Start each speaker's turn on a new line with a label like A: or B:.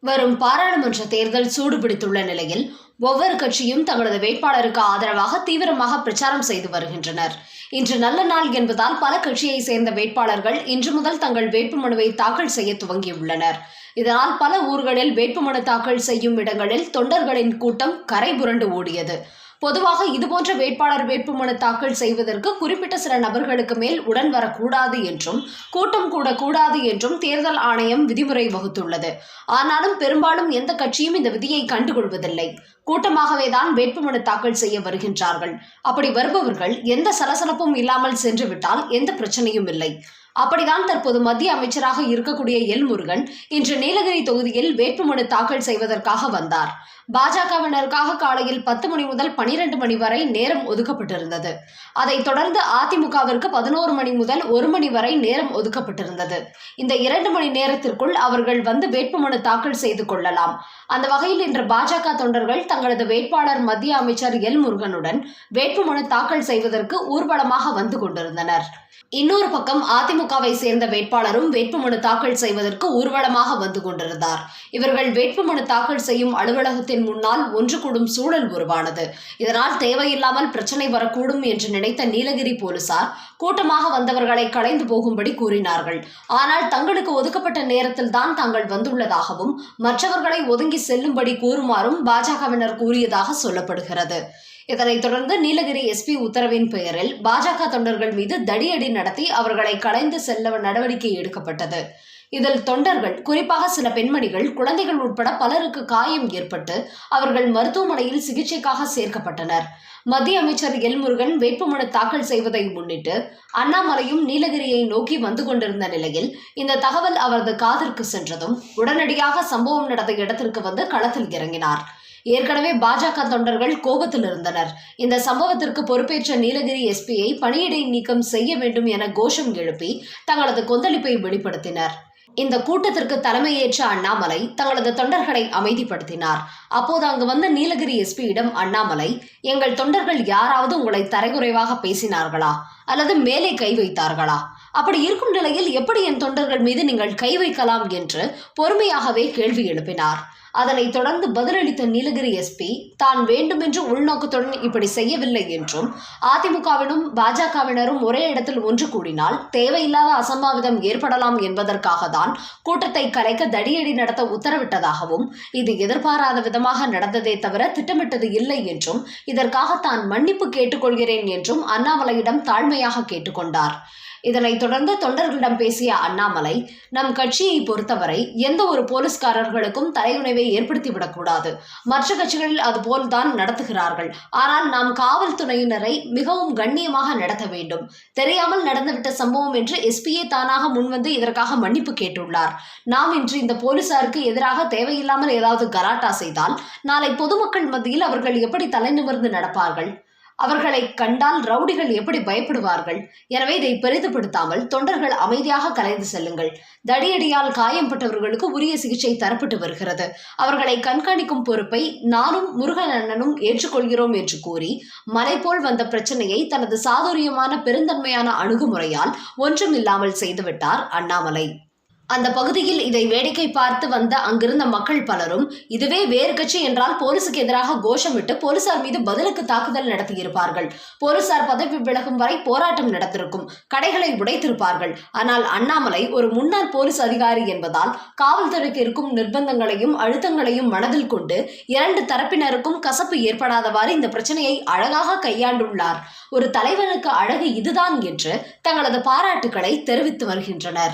A: வரும் பாராளுமன்ற தேர்தல் சூடுபிடித்துள்ள நிலையில் ஒவ்வொரு கட்சியும் தங்களது வேட்பாளருக்கு ஆதரவாக தீவிரமாக பிரச்சாரம் செய்து வருகின்றனர். இன்று நல்ல நாள் என்பதால் பல கட்சியை சேர்ந்த வேட்பாளர்கள் இன்று முதல் தங்கள் வேட்புமனுவை தாக்கல் செய்ய துவங்கியுள்ளனர். இதனால் பல ஊர்களில் வேட்புமனு தாக்கல் செய்யும் இடங்களில் தொண்டர்களின் கூட்டம் கரை புரண்டு ஓடியது. பொதுவாக இதுபோன்ற வேட்பாளர் வேட்புமனு தாக்கல் செய்வதற்கு குறிப்பிட்ட சில நபர்களுக்கு மேல் உடன் வரக்கூடாது என்றும் கூட்டம் கூடக்கூடாது என்றும் தேர்தல் ஆணையம் விதிமுறை வகுத்துள்ளது. ஆனாலும் பெரும்பாலும் எந்த கட்சியும் இந்த விதியை கண்டுகொள்வதில்லை. கூட்டமாகவேதான் வேட்புமனு தாக்கல் செய்ய வருகின்றார்கள். அப்படி வருபவர்கள் எந்த சலசலப்பும் இல்லாமல் சென்றுவிட்டால் எந்த பிரச்சனையும் இல்லை. அப்படிதான் தற்போது மத்திய அமைச்சராக இருக்கக்கூடிய எல் முருகன் இன்று நீலகிரி தொகுதியில் வேட்புமனு தாக்கல் செய்வதற்காக வந்தார். பாஜகவினருக்காக காலையில் 10 மணி முதல் 12 மணி வரை நேரம் ஒதுக்கப்பட்டிருந்தது. அதைத் தொடர்ந்து அதிமுகவிற்கு 11 மணி முதல் 1 மணி வரை நேரம் ஒதுக்கப்பட்டிருந்தது. இந்த 2 மணி நேரத்திற்குள் அவர்கள் வந்து வேட்புமனு தாக்கல் செய்து கொள்ளலாம். அந்த வகையில் இன்று பாஜக தொண்டர்கள் தங்களது வேட்பாளர் மத்திய அமைச்சர் எல் முருகனுடன் வேட்புமனு தாக்கல் செய்வதற்கு ஊர்வலமாக வந்து கொண்டிருந்தனர். இன்னொரு பக்கம் அதிமுகவை சேர்ந்த வேட்பாளரும் வேட்புமனு தாக்கல் செய்வதற்கு ஊர்வலமாக வந்து கொண்டிருந்தார். இவர்கள் வேட்புமனு தாக்கல் செய்யும் அலுவலகத்தின் முன்னால் ஒன்று கூடும் சூழல் உருவானது. இதனால் தேவையில்லாமல் பிரச்சனை வரக்கூடும் என்று நினைத்த நீலகிரி போலீசார் கூட்டமாக வந்தவர்களை கலைந்து போகும்படி கூறினார்கள். ஆனால் தங்களுக்கு ஒதுக்கப்பட்ட நேரத்தில் தான் தாங்கள் வந்துள்ளதாகவும் மற்றவர்களை ஒதுங்கி செல்லும்படி கூறுமாறும் பாஜகவினர் கூறியதாக சொல்லப்படுகிறது. இதனைத் தொடர்ந்து நீலகிரி எஸ்பி உத்தரவின் பெயரில் பாஜக தொண்டர்கள் மீது தடியடி நடத்தி அவர்களை கலைந்து செல்ல நடவடிக்கை எடுக்கப்பட்டது. இதில் தொண்டர்கள், குறிப்பாக சில பெண்மணிகள், குழந்தைகள் உட்பட பலருக்கு காயம் ஏற்பட்டு அவர்கள் மருத்துவமனையில் சிகிச்சைக்காக சேர்க்கப்பட்டனர். மத்திய அமைச்சர் எல் முருகன் வேட்புமனு தாக்கல் செய்வதை முன்னிட்டு அண்ணாமலையும் நீலகிரியை நோக்கி வந்து கொண்டிருந்த நிலையில் இந்த தகவல் அவரது காதிற்கு சென்றதும் உடனடியாக சம்பவம் நடந்த இடத்திற்கு வந்து களத்தில் இறங்கினார். ஏற்கனவே பாஜக தொண்டர்கள் கோபத்தில் இருந்தனர். இந்த சம்பவத்திற்கு பொறுப்பேற்ற நீலகிரி எஸ்பியை பணியிடை நீக்கம் செய்ய வேண்டும் என கோஷம் எழுப்பி தங்களது கொந்தளிப்பை வெளிப்படுத்தினர். இந்த கூட்டத்திற்கு தலைமையேற்ற அண்ணாமலை தங்களது தொண்டர்களை அமைதிப்படுத்தினார். அப்போது அங்கு வந்த நீலகிரி எஸ்பியிடம் அண்ணாமலை, எங்கள் தொண்டர்கள் யாராவது உங்களை தரைக்குறைவாக பேசினார்களா அல்லது மேலே கை வைத்தார்களா? அப்படி இருக்கும் நிலையில் எப்படி என் தொண்டர்கள் மீது நீங்கள் கை வைக்கலாம் என்று பொறுமையாகவே கேள்வி எழுப்பினார். அதனைத் தொடர்ந்து பதிலளித்த நீலகிரி எஸ்பி தான் வேண்டுமென்று உள்நோக்கத்துடன் இப்படி செய்யவில்லை என்றும் அதிமுகவினும் பாஜகவினரும் ஒரே இடத்தில் ஒன்று கூடினால் தேவையில்லாத அசம்பாவிதம் ஏற்படலாம் என்பதற்காக தான் கூட்டத்தை கலைக்க தடியடி நடத்த உத்தரவிட்டதாகவும் இது எதிர்பாராத விதமாக நடந்ததே தவிர திட்டமிட்டது இல்லை என்றும் இதற்காக தான் மன்னிப்பு கேட்டுக்கொள்கிறேன் என்றும் அண்ணாமலையிடம் தாழ்மையாக கேட்டுக்கொண்டார். இதனைத் தொடர்ந்து தொண்டர்களிடம் பேசிய அண்ணாமலை, நம் கட்சியை பொறுத்தவரை எந்த ஒரு போலீஸ்காரர்களுக்கும் தலையுணைவை ஏற்படுத்திவிடக்கூடாது. மற்ற கட்சிகளில் அதுபோல்தான் நடத்துகிறார்கள். ஆனால் நாம் காவல்துறையினரை மிகவும் கண்ணியமாக நடத்த வேண்டும். தெரியாமல் நடந்துவிட்ட சம்பவம் என்று எஸ்பியே தானாக முன்வந்து இதற்காக மன்னிப்பு கேட்டுள்ளார். நாம் இன்று இந்த போலீசாருக்கு எதிராக தேவையில்லாமல் ஏதாவது கலாட்டா செய்தால் நாளை பொதுமக்கள் மத்தியில் அவர்கள் எப்படி தலை நிமிர்ந்து நடப்பார்கள்? அவர்களை கண்டால் ரவுடிகள் எப்படி பயப்படுவார்கள்? எனவே இதை பெரிதுபடுத்தாமல் தொண்டர்கள் அமைதியாக கலைந்து செல்லுங்கள். தடியடியால் காயம்பட்டவர்களுக்கு உரிய சிகிச்சை தரப்பட்டு வருகிறது. அவர்களை கண்காணிக்கும் பொறுப்பை நானும் முருகன் அண்ணனும் ஏற்றுக்கொள்கிறோம் என்று கூறி மலை போல் வந்த பிரச்சனையை தனது சாதுரியமான பெருந்தன்மையான அணுகுமுறையால் ஒன்றுமில்லாமல் செய்துவிட்டார் அண்ணாமலை. அந்த பகுதியில் இதை வேடிக்கை பார்த்து வந்த அங்கிருந்த மக்கள் பலரும் இதுவே வேறு கட்சி என்றால் போலீசுக்கு எதிராக கோஷமிட்டு போலீசார் மீது பதிலுக்கு தாக்குதல் நடத்தியிருப்பார்கள். போலீசார் பதவி விலகும் வரை போராட்டம் நடத்திருக்கும், கடைகளை உடைத்திருப்பார்கள். ஆனால் அண்ணாமலை ஒரு முன்னாள் போலீஸ் அதிகாரி என்பதால் காவல்துறைக்கு இருக்கும் நிர்பந்தங்களையும் அழுத்தங்களையும் மனதில் கொண்டு 2 தரப்பினருக்கும் கசப்பு ஏற்படாதவாறு இந்த பிரச்சனையை அழகாக கையாண்டுள்ளார். ஒரு தலைவனுக்கு அழகு இதுதான் என்று தங்களது பாராட்டுக்களை தெரிவித்து வருகின்றனர்.